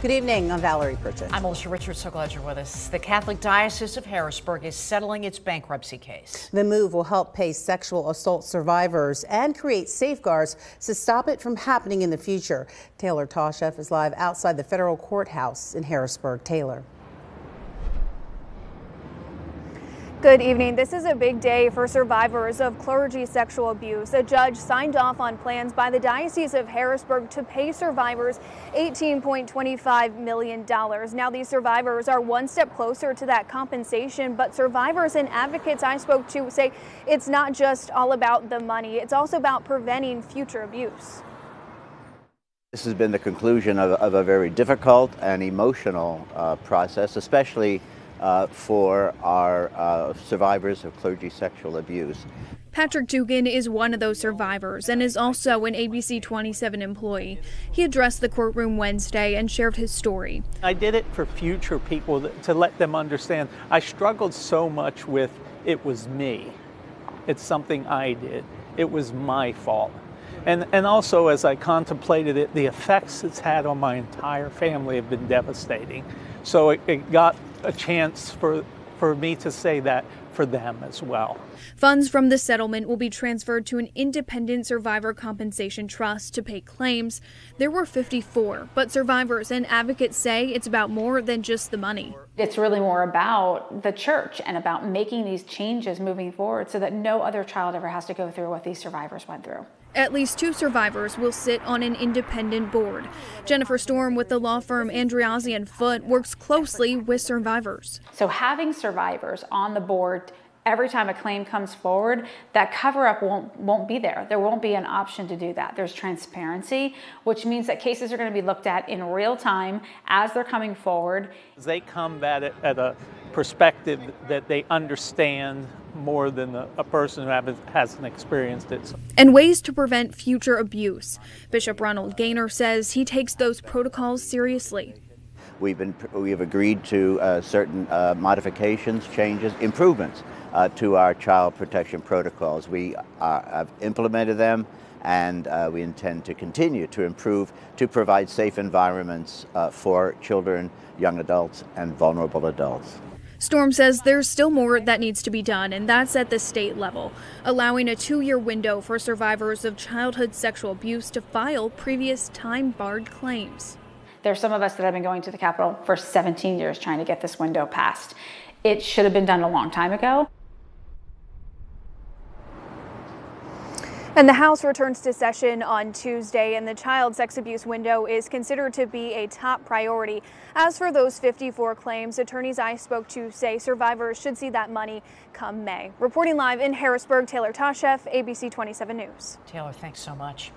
Good evening, I'm Valerie Pritchett. I'm Alicia Richards, so glad you're with us. The Catholic Diocese of Harrisburg is settling its bankruptcy case. The move will help pay sexual assault survivors and create safeguards to stop it from happening in the future. Taylor Tosheff is live outside the federal courthouse in Harrisburg. Taylor. Good evening. This is a big day for survivors of clergy sexual abuse. A judge signed off on plans by the Diocese of Harrisburg to pay survivors $18.25 million. Now, these survivors are one step closer to that compensation, but survivors and advocates I spoke to say it's not just all about the money, it's also about preventing future abuse. This has been the conclusion of a very difficult and emotional process, especially for our survivors of clergy sexual abuse. Patrick Dugan is one of those survivors and is also an ABC 27 employee. He addressed the courtroom Wednesday and shared his story. I did it for future people to let them understand. I struggled so much with it was me. It's something I did. It was my fault. And also, as I contemplated it, the effects it's had on my entire family have been devastating. So it got a chance for me to say that for them as well. Funds from the settlement will be transferred to an independent survivor compensation trust to pay claims. There were 54, but survivors and advocates say it's about more than just the money. It's really more about the church and about making these changes moving forward so that no other child ever has to go through what these survivors went through. At least 2 survivors will sit on an independent board. Jennifer Storm with the law firm Andreazzi & Foote works closely with survivors. So having survivors on the board every time a claim comes forward, that cover-up won't be there. There won't be an option to do that. There's transparency, which means that cases are going to be looked at in real time as they're coming forward. They come at it at a perspective that they understand more than a person who hasn't experienced it. And ways to prevent future abuse. Bishop Ronald Gaynor says he takes those protocols seriously. We have agreed to certain modifications, changes, improvements to our child protection protocols. We have implemented them, and we intend to continue to improve to provide safe environments for children, young adults, and vulnerable adults. Storm says there's still more that needs to be done, and that's at the state level, allowing a 2-year window for survivors of childhood sexual abuse to file previous time-barred claims. There's some of us that have been going to the Capitol for 17 years trying to get this window passed. It should have been done a long time ago. And the House returns to session on Tuesday, and the child sex abuse window is considered to be a top priority. As for those 54 claims, attorneys I spoke to say survivors should see that money come May. Reporting live in Harrisburg, Taylor Tosheff, ABC 27 News. Taylor, thanks so much.